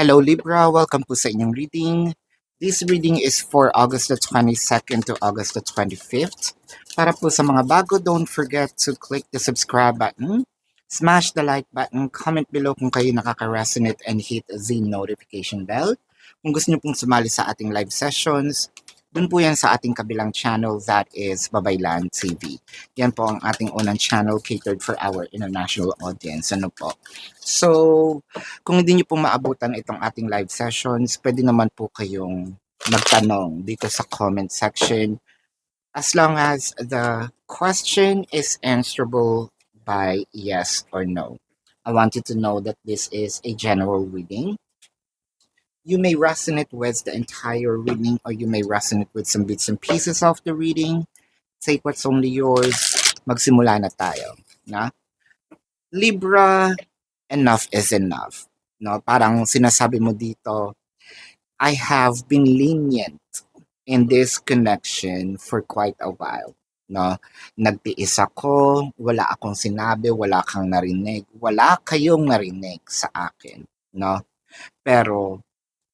Hello Libra, welcome po sa inyong reading. This reading is for August the 22nd to August the 25th. Para po sa mga bago, don't forget to click the subscribe button, smash the like button, comment below kung kayo nakaka-resonate and hit the notification bell. Kung gusto niyo pong sumali sa ating live sessions, dun po yan sa ating kabilang channel that is Babaylan TV. Yan po ang ating unang channel catered for our international audience. Ano po? So, kung hindi niyo po maabutan itong ating live sessions, pwede naman po kayong magtanong dito sa comment section as long as the question is answerable by yes or no. I want you to know that this is a general reading. You may resonate with the entire reading or you may resonate with some bits and pieces of the reading. Take what's only yours. Magsimula na tayo. Na? Libra, enough is enough. No, parang sinasabi mo dito, I have been lenient in this connection for quite a while. No, nagtiis ako, wala akong sinabi, wala kang narinig, wala kayong narinig sa akin, no? Pero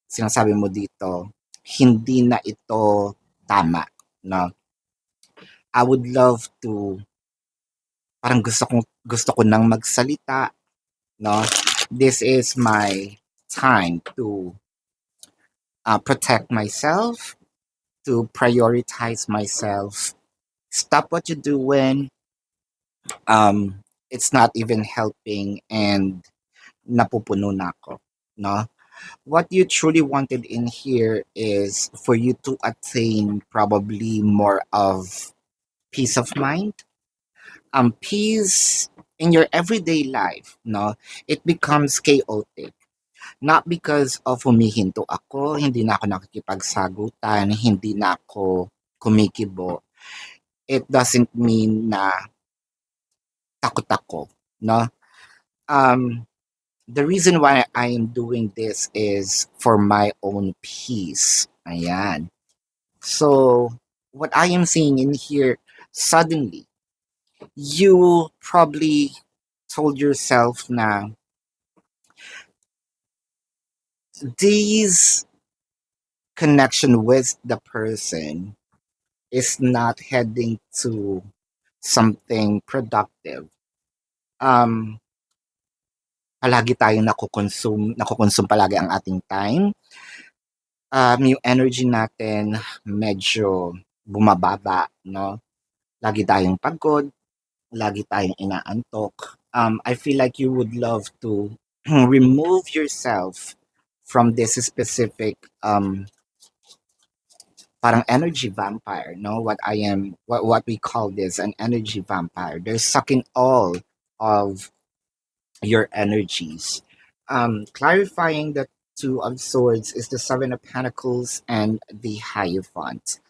sinasabi mo dito, hindi na ito tama, no? I would love to, parang gusto ko nang magsalita, no? This is my time to protect myself, to prioritize myself. Stop what you're doing. It's not even helping, and napupuno na ako. No, what you truly wanted in here is for you to attain probably more of peace of mind. Peace in your everyday life. No, it becomes chaotic. Not because of humihinto ako, hindi na ako nakikipagsagutan, hindi na ako kumikibo. It doesn't mean na takot ako, no? Um, the reason why I am doing this is for my own peace. Ayan. So, what I am seeing in here, suddenly, you probably told yourself na these connection with the person is not heading to something productive. Um, palagi tayong nakokonsume palagi ang ating time. Yung energy natin medyo bumababa, no? Lagi tayong pagod, lagi tayong inaantok. I feel like you would love to remove yourself from this specific parang energy vampire, no? What we call this an energy vampire. They're sucking all of your energies. Clarifying the Two of Swords is the Seven of Pentacles and the Hierophant.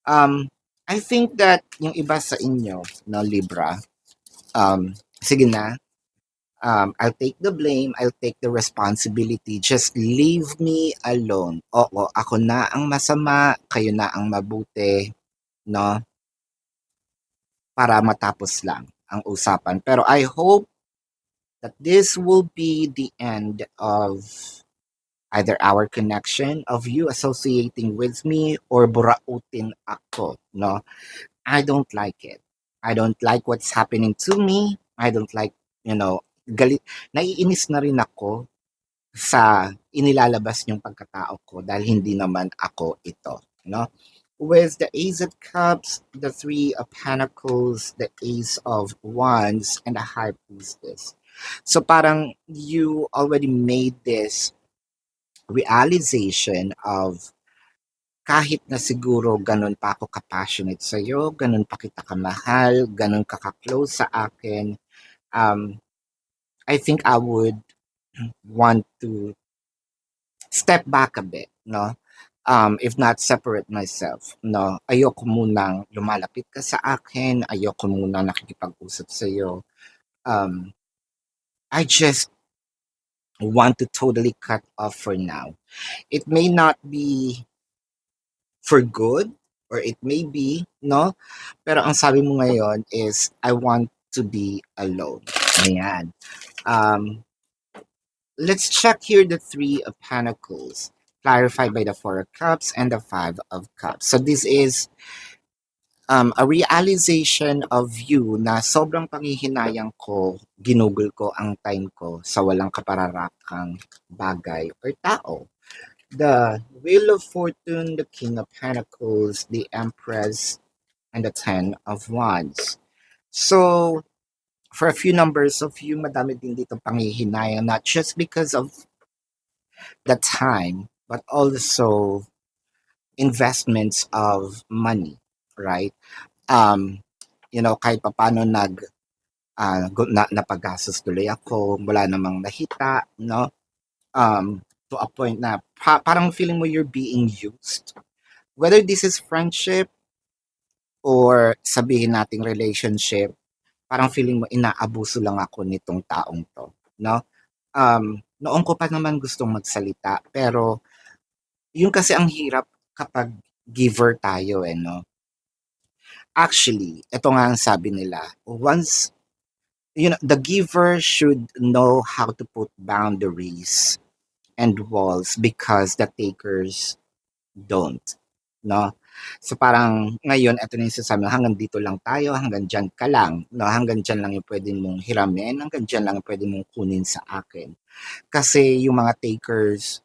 Um, I think that yung iba sa inyo, no, Libra, sige na, I'll take the blame, I'll take the responsibility, just leave me alone. Oo, ako na ang masama, kayo na ang mabuti, no? Para matapos lang ang usapan. Pero I hope that this will be the end of either our connection, of you associating with me, or burautin ako, no? I don't like it. I don't like what's happening to me. I don't like, galit. Naiinis na rin ako sa inilalabas niyong pagkatao ko dahil hindi naman ako ito, no? With the Ace of Cups, the Three of Pentacles, the Ace of Wands, and the High Priestess. So parang you already made this realization of kahit na siguro ganun pa ako ka-passionate sa'yo, ganun pa kita kamahal, ganun ka ka-close sa akin, I think I would want to step back a bit, no? If not separate myself, no? Ayoko munang lumalapit ka sa akin, ayoko munang nakikipag-usap sa'yo. I just want to totally cut off for now. It may not be for good, or it may be, no? Pero ang sabi mo ngayon is, I want to be alone. Ayan. Um, let's check here the Three of Pentacles, clarified by the Four of Cups and the Five of Cups. So this is a realization of you na sobrang panghihinayang ko, ginugol ko ang time ko sa walang kapararakang bagay or tao. The Wheel of Fortune, the King of Pentacles, the Empress, and the Ten of Wands. So, for a few numbers of you, madami din dito panghihinayang, not just because of the time, but also investments of money, right? Um, kahit papaano napagastos tuloy ako, wala namang nahita, no? To a point na parang feeling mo you're being used. Whether this is friendship or sabihin nating relationship, parang feeling mo inaabuso lang ako nitong taong to, no? Noon ko pa naman gustong magsalita, pero yun kasi ang hirap kapag giver tayo, no? Actually, ito nga ang sabi nila, once, the giver should know how to put boundaries and walls because the takers don't, no? So parang ngayon, ito na yung sasabi, hanggang dito lang tayo, hanggang dyan ka lang, no? Hanggang dyan lang yung pwede mong hiramin, hanggang dyan lang yung pwede mong kunin sa akin. Kasi yung mga takers,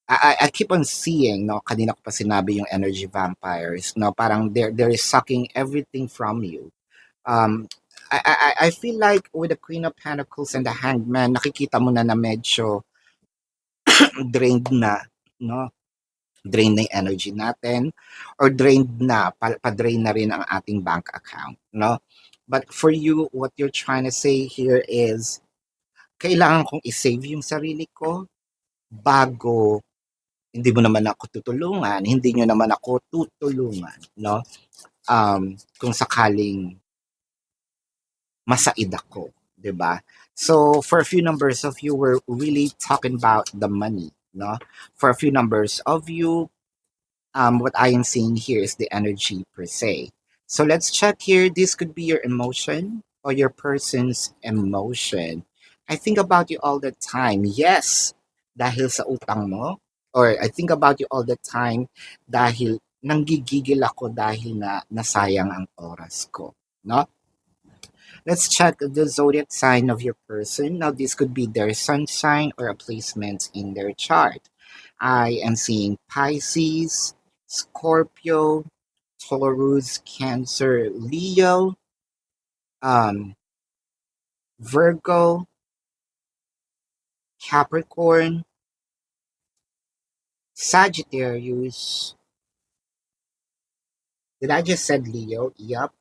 I keep on seeing, no, kanina ko pa sinabi yung energy vampires, no, parang they're sucking everything from you. Um, I feel like with the Queen of Pentacles and the Hanged Man, nakikita mo na medyo drained na, no? Drain na yung energy natin or drained na, pa-drain na rin ang ating bank account, no? But for you, what you're trying to say here is, kailangan kong i-save yung sarili ko bago hindi mo naman ako tutulungan, hindi nyo naman ako tutulungan, no? Kung sakaling masaid ako, 'di ba? So for a few numbers of you, we're really talking about the money, no? For a few numbers of you, what I am seeing here is the energy per se. So let's check here. This could be your emotion or your person's emotion. I think about you all the time. Yes, dahil sa utang mo. Or I think about you all the time dahil nanggigigil ako dahil na nasayang ang oras ko. No? Let's check the zodiac sign of your person. Now, this could be their sun sign or a placement in their chart. I am seeing Pisces, Scorpio, Taurus, Cancer, Leo, um, Virgo, Capricorn, Sagittarius. Did I just said Leo? Yup.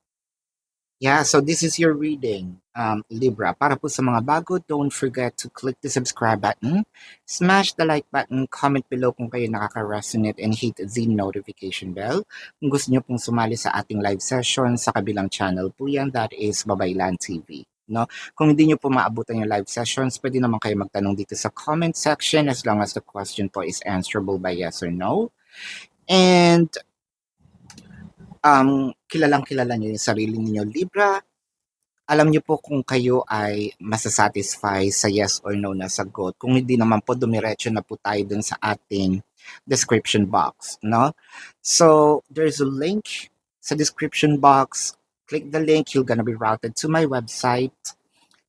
Yeah, so this is your reading, Libra. Para po sa mga bago, don't forget to click the subscribe button, smash the like button, comment below kung kayo nakaka-resonate, and hit the notification bell. Kung gusto nyo pong sumali sa ating live session, sa kabilang channel po yan, that is Babaylan TV. No? Kung hindi nyo po maabutan yung live sessions, pwede naman kayo magtanong dito sa comment section as long as the question po is answerable by yes or no. And kilalang kilala nyo yung sarili ninyo, Libra. Alam niyo po kung kayo ay masasatisfy sa yes or no na sagot. Kung hindi naman po, dumiretso na po tayo dun sa ating description box, no? So, there's a link sa description box. Click the link, you're gonna be routed to my website.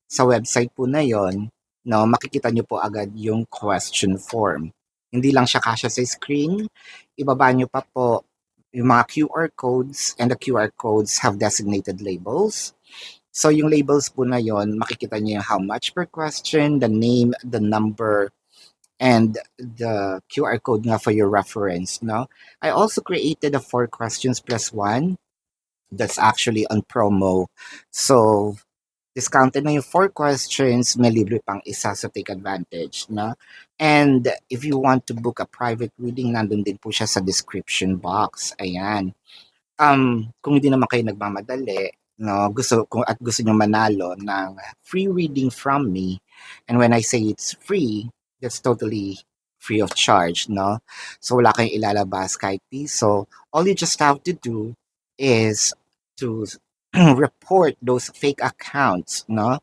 Sa website po na yon, no, makikita niyo po agad yung question form. Hindi lang siya kasya sa screen, ibaba niyo pa po yung mga QR codes, and the QR codes have designated labels. So yung labels po na yon, makikita niyo yung how much per question, the name, the number, and the QR code nga for your reference, no? I also created a 4 questions plus 1 that's actually on promo. So discounted na yung 4 questions, may libre pang isa, so take advantage, no? And if you want to book a private reading, nandun din po siya sa description box. Ayan. Kung hindi naman kayo nagmamadali, no, gusto niyo manalo ng free reading from me, and when I say it's free, that's totally free of charge, no? So wala kayong ilalabas kahit piso. All you just have to do is to report those fake accounts, no?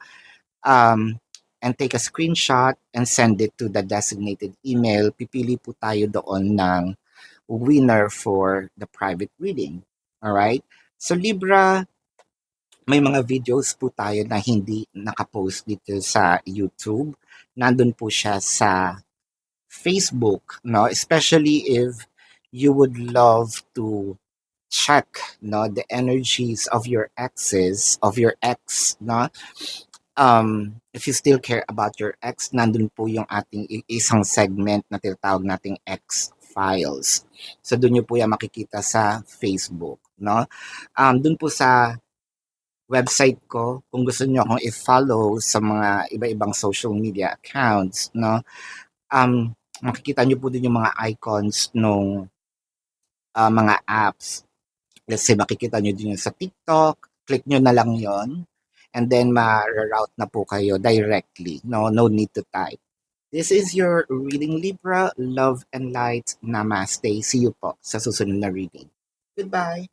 And take a screenshot and send it to the designated email, pipili po tayo doon ng winner for the private reading. Alright? So Libra, may mga videos po tayo na hindi nakapost dito sa YouTube. Nandun po siya sa Facebook, no? Especially if you would love to check, no, the energies of your exes, of your ex, no? If you still care about your ex, nandun po yung ating isang segment na tinatawag nating X files. So doon niyo po yan makikita sa Facebook, no? Doon po sa website ko, kung gusto niyo akong i-follow sa mga iba-ibang social media accounts, no? Makikita niyo po din yung mga icons nung mga apps. Let's say makikita niyo din yun sa TikTok, click niyo na lang yon, and then ma-route na po kayo directly. No need to type. This is your reading, Libra. Love and light. Namaste. See you po sa susunod na reading. Goodbye.